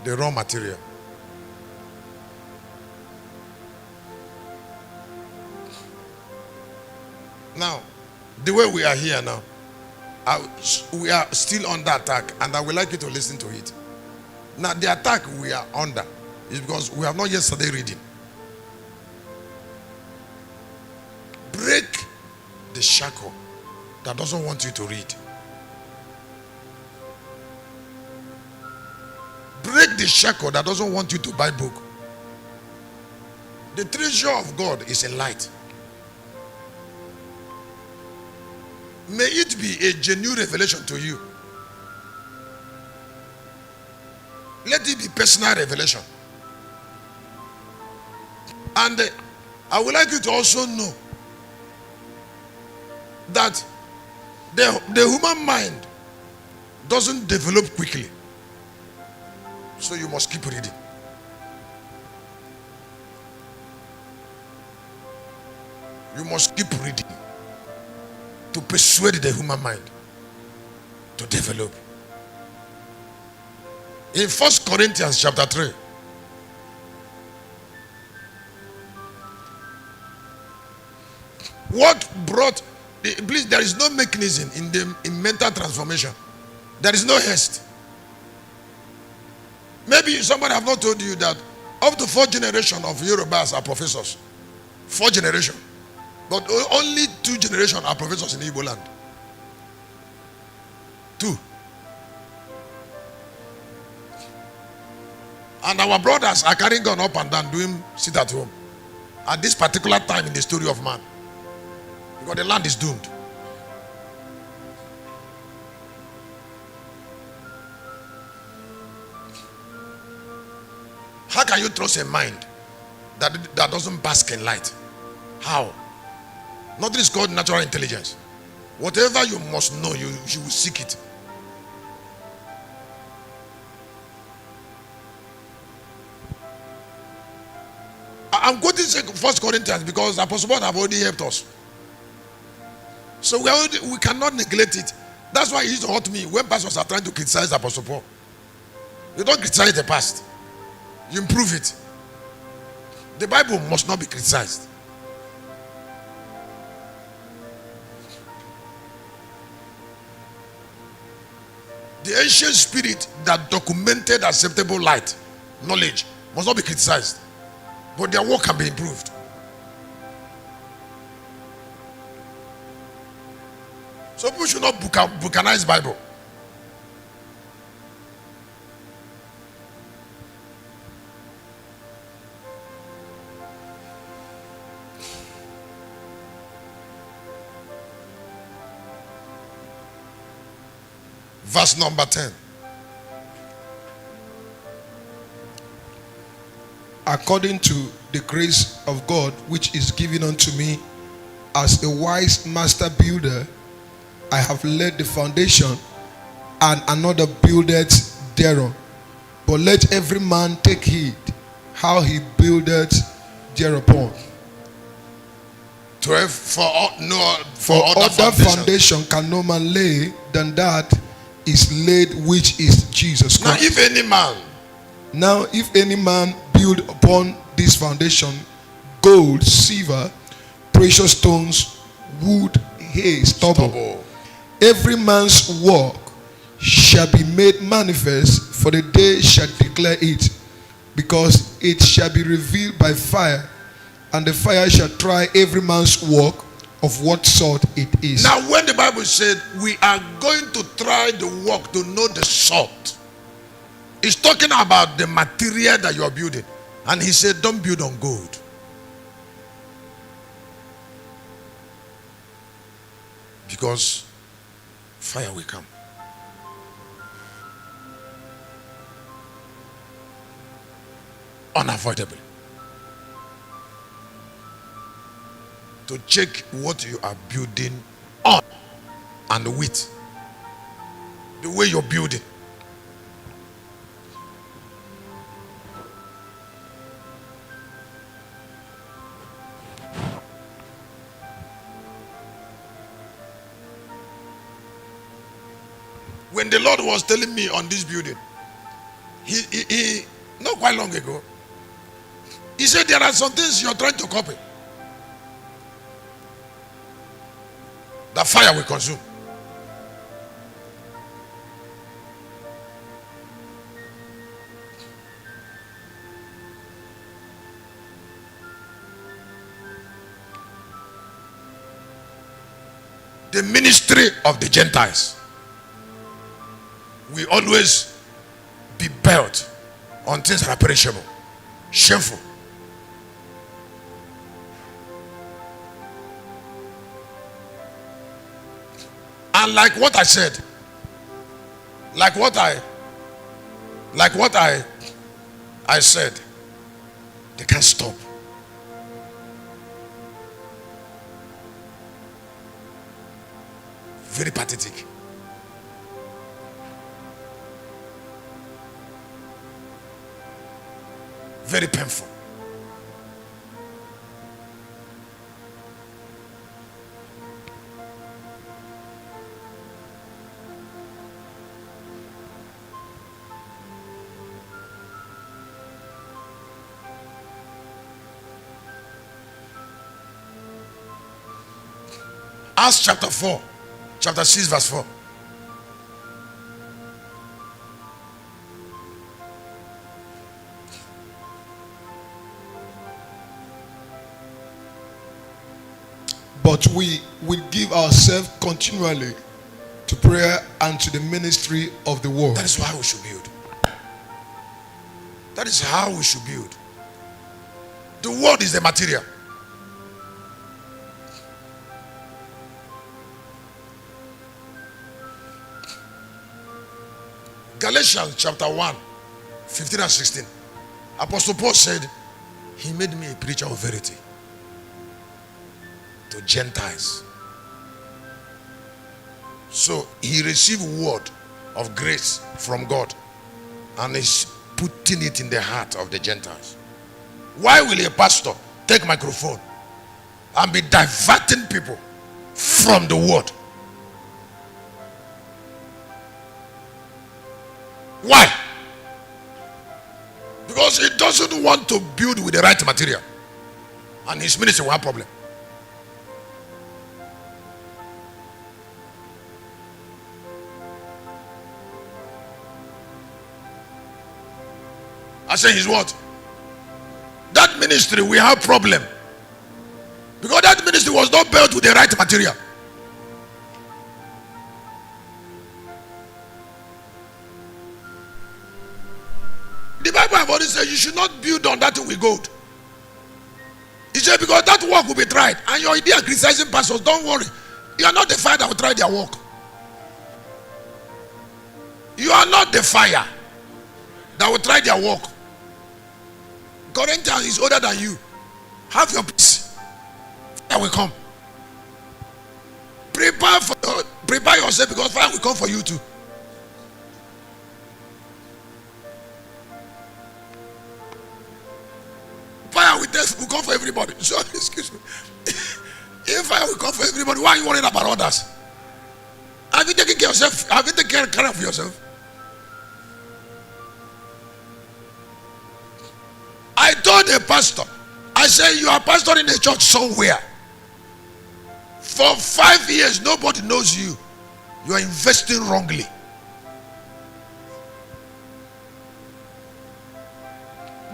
the raw material. Now, the way we are here now, we are still under attack, and I would like you to listen to it. Now, the attack we are under is because we have not yet started reading. Break the shackle that doesn't want you to read. Break the shackle that doesn't want you to buy book. The treasure of God is in light. May it be a genuine revelation to you. Let it be personal revelation. And I would like you to also know that the human mind doesn't develop quickly. So you must keep reading. You must keep reading to persuade the human mind to develop. In 1 Corinthians chapter 3, what brought please, there is no mechanism in mental transformation. There is no haste. Maybe somebody have not told you that up to 4 generations of Yorubas are professors. 4 generations. But only 2 generations are professors in Igbo land. 2. And our brothers are carrying gun up and down, doing sit at home at this particular time in the story of man. Because the land is doomed. How can you trust a mind that doesn't bask in light? How? Nothing is called natural intelligence. Whatever you must know, you will seek it. I'm quoting 1 Corinthians because Apostle Paul have already helped us. So we cannot neglect it. That's why it used to hurt me when pastors are trying to criticize Apostle Paul. You don't criticize the past. You improve it. The Bible must not be criticized. The ancient spirit that documented acceptable light, knowledge, must not be criticized. But their work can be improved. So people should not bookanize Bible. Verse number 10. According to the grace of God which is given unto me as a wise master builder, I have laid the foundation, and another buildeth thereon. But let every man take heed how he buildeth thereupon. 12. For other foundation can no man lay than that is laid, which is Jesus Christ. Now if any man build upon this foundation gold, silver, precious stones, wood, hay, stubble, every man's work shall be made manifest, for the day shall declare it, because it shall be revealed by fire, and the fire shall try every man's work of what sort it is. Now when the Bible said we are going to try the work to know the sort, it's talking about the material that you are building. And he said, don't build on gold. Because fire will come. Unavoidably. To check what you are building on and with. The way you're building. When the Lord was telling me on this building, he not quite long ago, he said there are some things you're trying to copy. The fire will consume. The ministry of the Gentiles will always be built on things that are perishable, shameful. And like what I said, like what I said, they can't stop. Very pathetic. Very painful. Acts chapter 4, chapter 6, verse 4. But we will give ourselves continually to prayer and to the ministry of the word. That is how we should build. That is how we should build. The word is the material. Galatians chapter 1, 15 and 16. Apostle Paul said, he made me a preacher of verity to Gentiles. So he received word of grace from God and is putting it in the heart of the Gentiles. Why will a pastor take microphone and be diverting people from the word? Why? Because he doesn't want to build with the right material, and his ministry will have problem. I say his word. That ministry will have problem because that ministry was not built with the right material. The Bible have already said you should not build on that thing with gold. He said because that work will be tried, and your idea criticizing pastors, don't worry. You are not the fire that will try their work. You are not the fire that will try their work. Corinthians is older than you. Have your peace. Fire will come. Prepare yourself because fire will come for you too. Fire will come for everybody. So excuse me. If fire will come for everybody, why are you worrying about others? Have you taken care of yourself? Have you taken care of yourself? I told a pastor, I said, you are pastoring a church somewhere. For 5 years, nobody knows you. You are investing wrongly.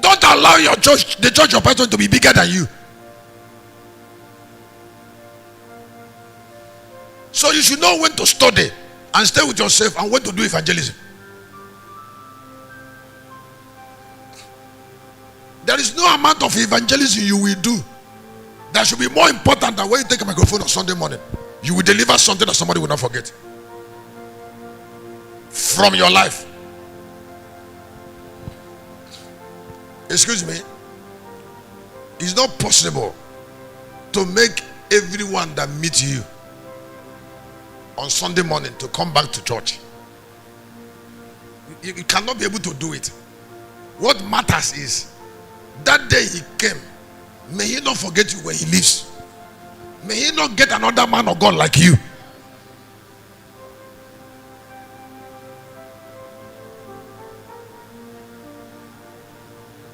Don't allow your church, the church you're pastoring, to be bigger than you. So you should know when to study and stay with yourself and when to do evangelism. There is no amount of evangelism you will do that should be more important than when you take a microphone on Sunday morning. You will deliver something that somebody will not forget from your life. Excuse me. It's not possible to make everyone that meets you on Sunday morning to come back to church. You cannot be able to do it. What matters is that day he came, may he not forget you when he leaves. May he not get another man of God like you.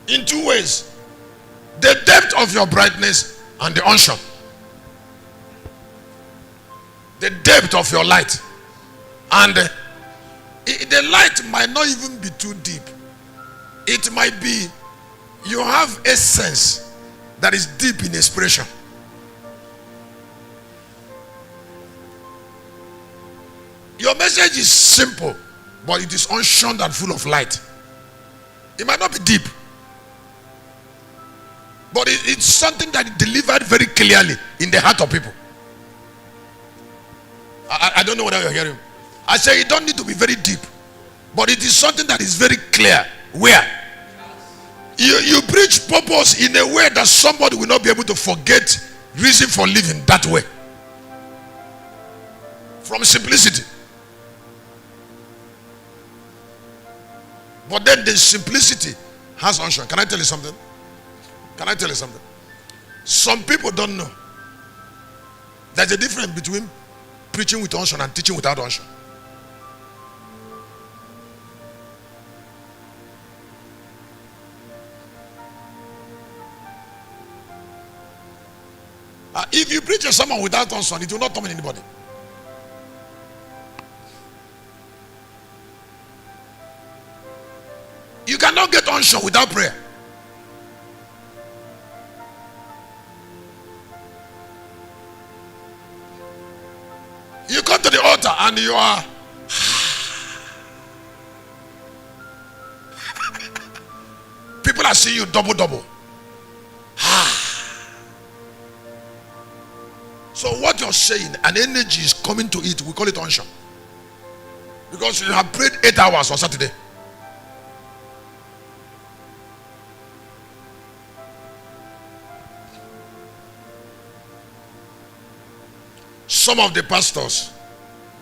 in two ways: the depth of your brightness and the unction. The depth of your light, and the light might not even be too deep. It might be you have a sense that is deep in expression. Your message is simple, but it is unctioned and full of light. It might not be deep, but it's something that is delivered very clearly in the heart of people. I don't know whether you're hearing. I say it don't need to be very deep, but it is something that is very clear. Where you preach purpose in a way that somebody will not be able to forget reason for living that way. From simplicity. But then the simplicity has unction. Can I tell you something? Can I tell you something? Some people don't know. There's a difference between preaching with unction and teaching without unction. If you preach to someone without unction, it will not come in anybody. You cannot get unction without prayer. You come to the altar and you are people are seeing you double. So what you're saying, an energy is coming to it. We call it unction. Because you have prayed 8 hours on Saturday. Some of the pastors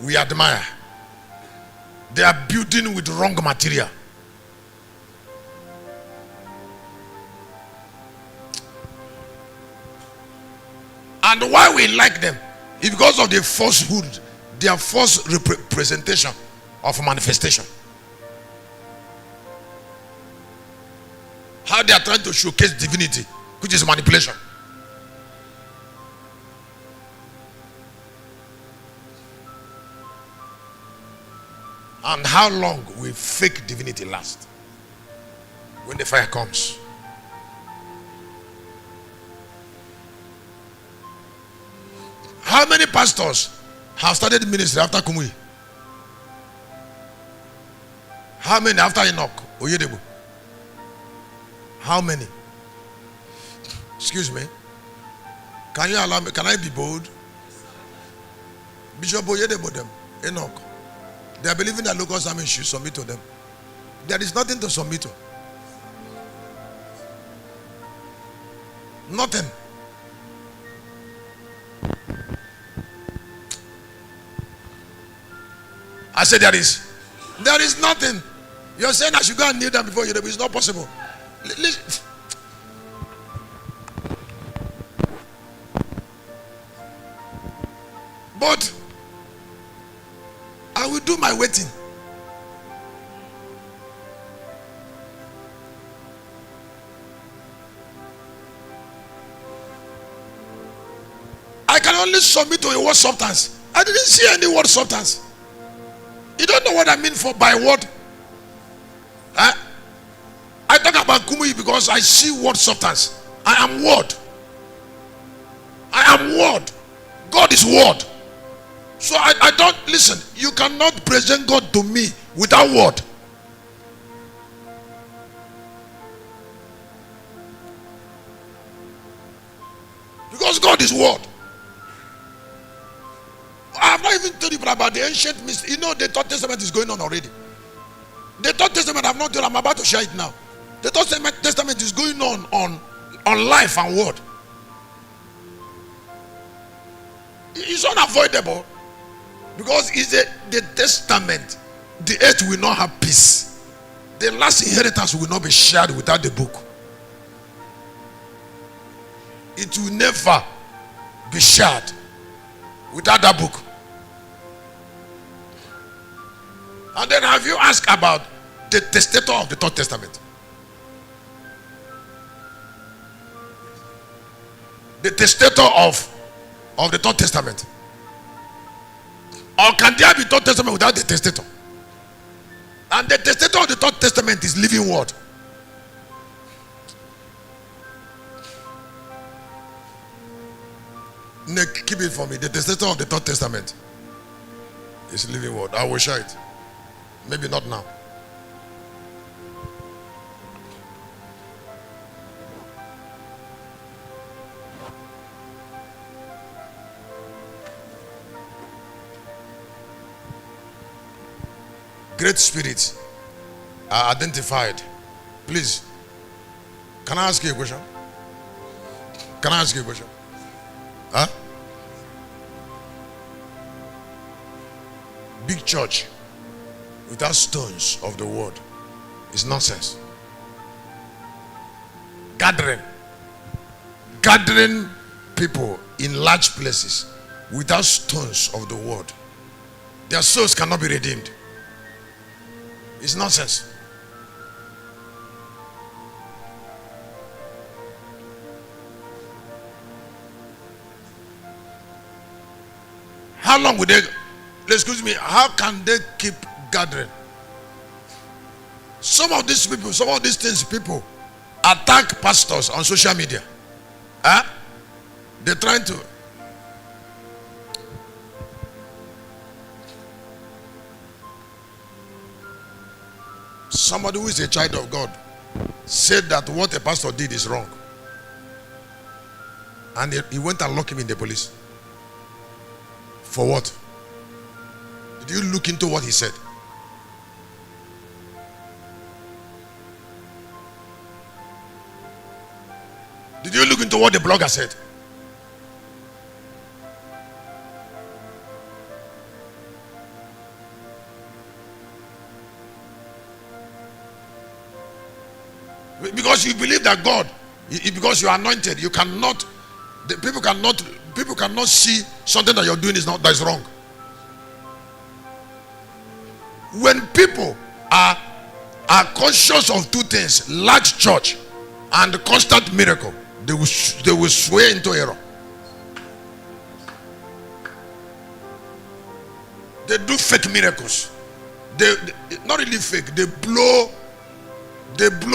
we admire, they are building with wrong material. And why we like them is because of the falsehood, their false representation of manifestation. How they are trying to showcase divinity, which is manipulation. And how long will fake divinity last when the fire comes? How many pastors have started ministry after Kumui? How many after Enoch? Oyedebu? How many? Excuse me. Can you allow me? Can I be bold? Bishop Oyedebu them, Enoch. They are believing that local sermons should submit to them. There is nothing to submit to. Nothing. I said there is nothing. You're saying I should go and kneel down before you. It's not possible. Listen. But I will do my waiting. I can only submit to a word substance. I didn't see any word substance. You don't know what I mean for by word. I talk about Kumui because I see word substance. I am word. I am word. God is word. So I don't listen. You cannot present God to me without word. Because God is word. I have not even told you about the ancient mystery. You know the Third Testament is going on already. The Third Testament I have not told. I'm about to share it now. The Third Testament is going on life and word. It's unavoidable. Because it's the testament. The earth will not have peace. The last inheritance will not be shared without the book. It will never be shared without that book. And then have you asked about the testator of the Third Testament? the testator of the third testament? Or can there be third testament without the testator? And the testator of the third testament is living word. Nick, keep it for me. The testator of the third testament is living word. I will share it. Maybe not now. Great spirits are identified. Please, can I ask you a question? Can I ask you a question? Huh? Big church without stones of the word is nonsense. Gathering people in large places without stones of the word, their souls cannot be redeemed. It's nonsense. How long would they, excuse me, how can they keep gathering? Some of these people, some of these things, people attack pastors on social media. Huh? They're trying to. Somebody who is a child of God said that what a pastor did is wrong. And he went and locked him in the police. For what? Did you look into what he said? Did you look into what the blogger said? Because you believe that God, because you are anointed, you cannot, people cannot see something that you're doing that is wrong. When people are conscious of two things, large church and constant miracle, they will sway into error. They do fake miracles. They not really fake, they blow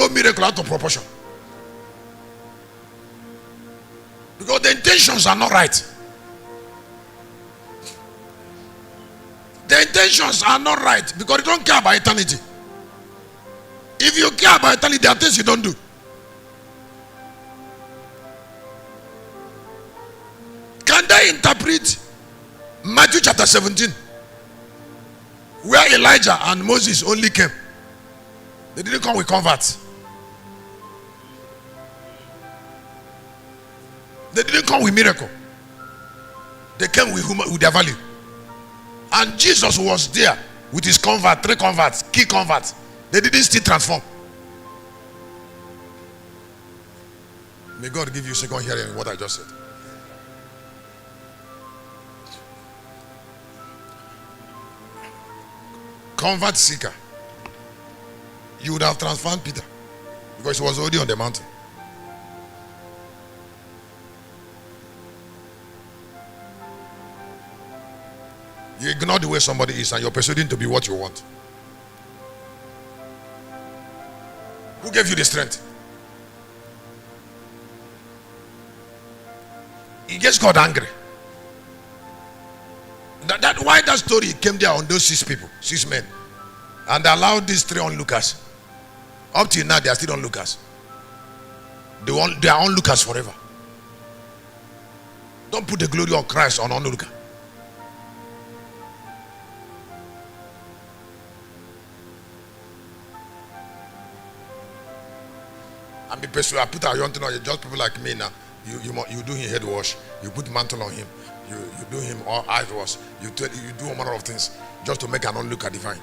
miracle out of proportion. Because the intentions are not right. The intentions are not right because you don't care about eternity. If you care about eternity, there are things you don't do. Can they interpret Matthew chapter 17, where Elijah and Moses only came? They didn't come with converts. They didn't come with miracle. They came with their value. And Jesus was there with his convert, 3 converts, key converts. They didn't still transform. May God give you second hearing in what I just said. Convert seeker. You would have transformed Peter because he was already on the mountain. You ignore the way somebody is and you're persuading to be what you want. Who gave you the strength? He just got angry. Why that story came there on those 6 people, 6 men, and allowed these 3 onlookers. Up till now, they are still onlookers. They are onlookers forever. Don't put the glory of Christ on onlooker. And be persuaded. I put our young thing, just people like me now. You do him head wash. You put mantle on him. You do him all eyes wash. You do a manner of things just to make an onlooker divine.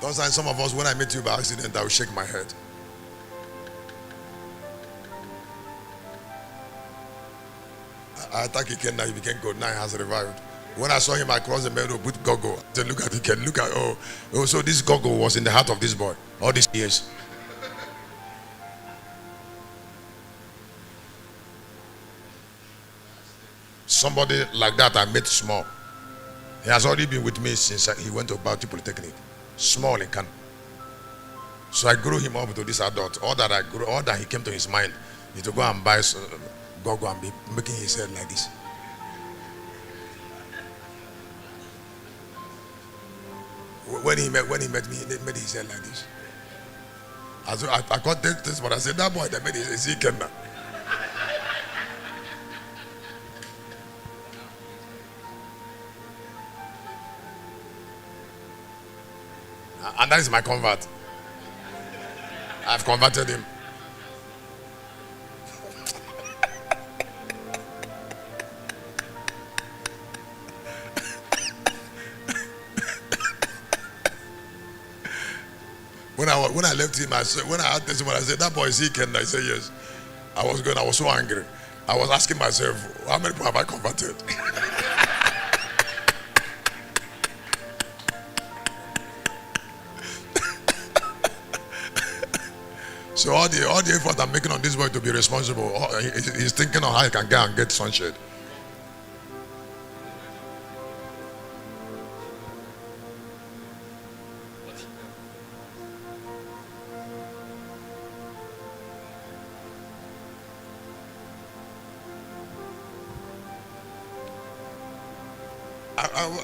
Sometimes some of us, when I meet you by accident, I will shake my head. I attacked Ikenna, he became good. Now he has revived. When I saw him, I crossed the meadow with Gogo. I said, look at Ikenna, look at, oh, so this Gogo was in the heart of this boy all these years. Somebody like that I met small. He has already been with me since he went to Bauti Polytechnic. Small in Kano. So I grew him up to this adult. All that he came to his mind is to go and buy Gogo and be making his head like this. When he met me, he made his head like this. I got this, but I said, that boy that made his head now. And that is my convert. I've converted him. When I left him, I said, when I had this, I said, that boy is sick, and I said, yes. I was so angry. I was asking myself, how many people have I converted? So all the effort I'm making on this boy to be responsible, he's thinking of how he can go and get sunshade.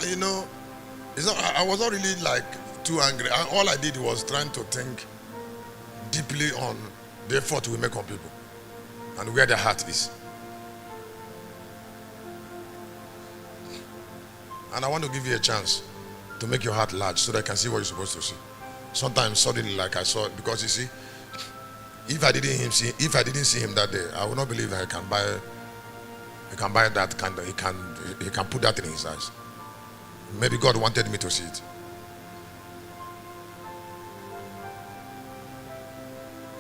You know, I was not really like too angry. All I did was trying to think deeply on the effort we make on people and where their heart is. And I want to give you a chance to make your heart large so that I can see what you're supposed to see. Sometimes suddenly, like I saw it, because you see, if I didn't see him that day, I would not believe I can buy that kind of, he can put that in his eyes. Maybe God wanted me to see it.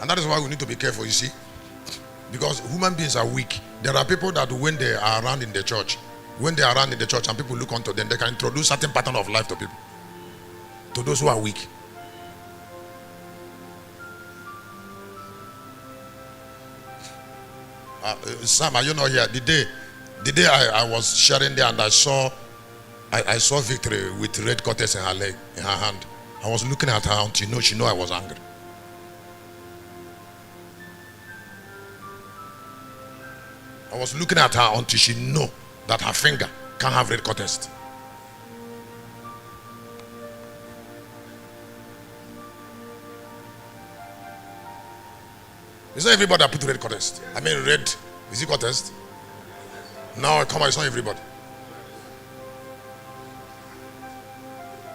And that is why we need to be careful, you see. Because human beings are weak. There are people that when they are around in the church, and people look onto them, they can introduce certain pattern of life to people. To those who are weak. Sam, are you not here? The day I was sharing there and I saw Victory with red cutters in her leg, in her hand. I was looking at her until she knew I was angry. I was looking at her until she knew that her finger can't have red cutters. It's not everybody that put red cutters. I mean red, is it cutters? No, come on, it's not everybody.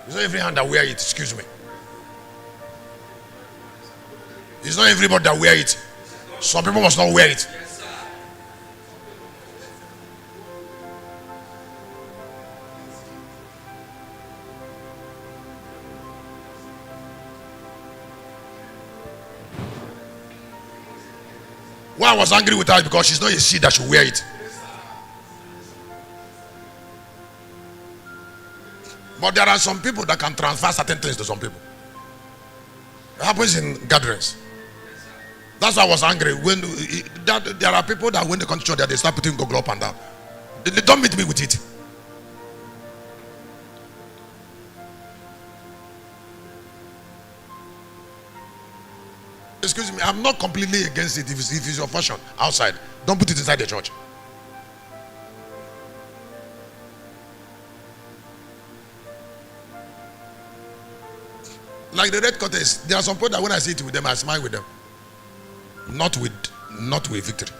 It's not every hand that wear it, excuse me. It's not everybody that wear it. Some people must not wear it. Why I was angry with her because she's not a seed that should wear it. But there are some people that can transfer certain things to some people. It happens in gatherings. That's why I was angry when there are people that when they come to church, they start putting Google up and down. They don't meet me with it. Excuse me, I'm not completely against it if it's your fashion outside. Don't put it inside the church. Like the red curtains, there are some people that when I see it with them, I smile with them. Not with Victory.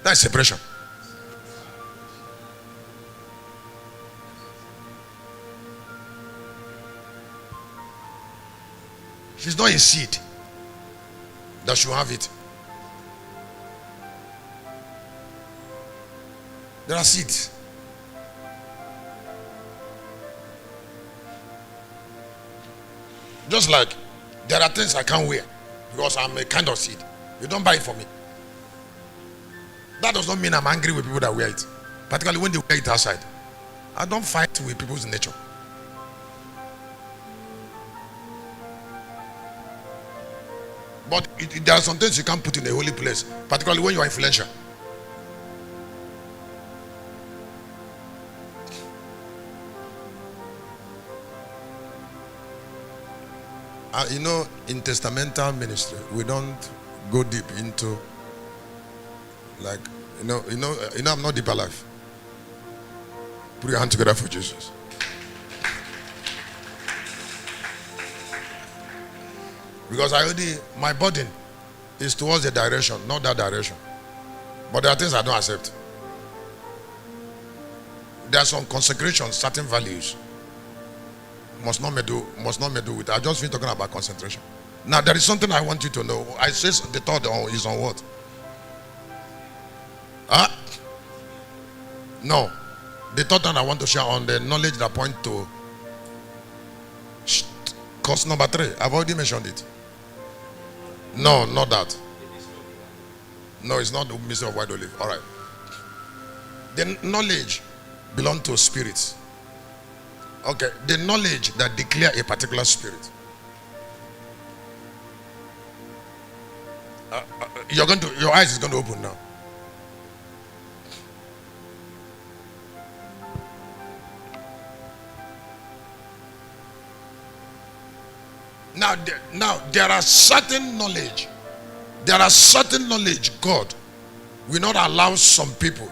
That's separation. She's not a seed that should have it. There are seeds. Just like there are things I can't wear because I'm a kind of seed. You don't buy it for me. that does not mean I'm angry with people that wear it, particularly when they wear it outside. I don't fight with people's nature. But there are some things you can't put in a holy place, particularly when you are influential. You know, in testamental ministry, we don't go deep into, like, I'm not deep alive. Put your hand together for Jesus. Because my burden is towards the direction, not that direction. But there are things I don't accept. There are some consecrations, certain values must not meddle with. I just been talking about concentration. Now there is something I want you to know. I say the thought is on what? No. The thought that I want to share on the knowledge that point to course number 3. I've already mentioned it. No, not that. No, it's not the mystery of white olive. All right. The knowledge belongs to spirits. Okay, the knowledge that declare a particular spirit. Your eyes is going to open now. Now there are certain knowledge. There are certain knowledge God will not allow some people.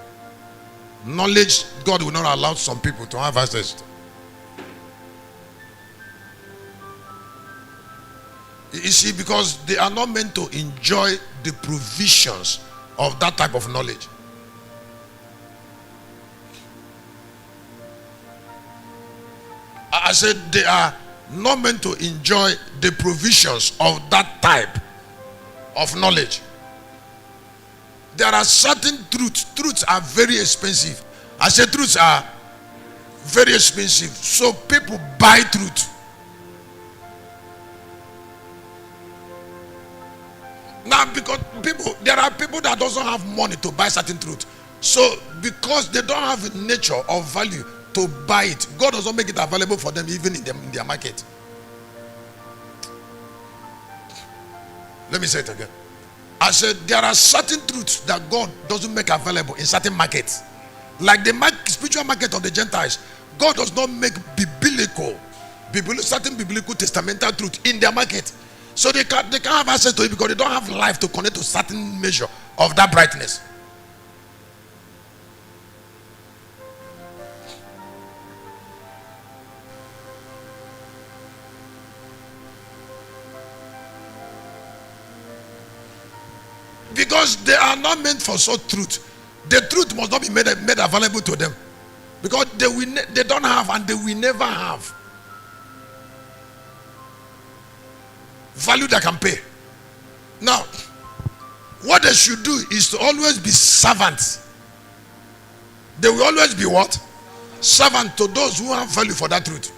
Knowledge God will not allow some people to have access to. You see, because they are not meant to enjoy the provisions of that type of knowledge. I said they are not meant to enjoy the provisions of that type of knowledge. There are certain truths. Truths are very expensive. I said truths are very expensive. So people buy truth. Now, because there are people that doesn't have money to buy certain truth. So because they don't have a nature or value to buy it, God doesn't make it available for them even in their market. Let me say it again. I said there are certain truths that God doesn't make available in certain markets. Like the spiritual market of the Gentiles, God does not make certain biblical testamental truth in their market. So they can't have access to it because they don't have life to connect to certain measure of that brightness. Because they are not meant for such truth. The truth must not be made available to them. Because they don't have and they will never have value that can pay. Now, what they should do is to always be servants. They will always be what? Servant to those who have value for that truth.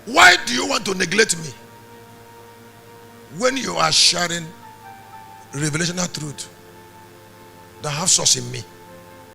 Why do you want to neglect me when you are sharing revelational truth that have source in me?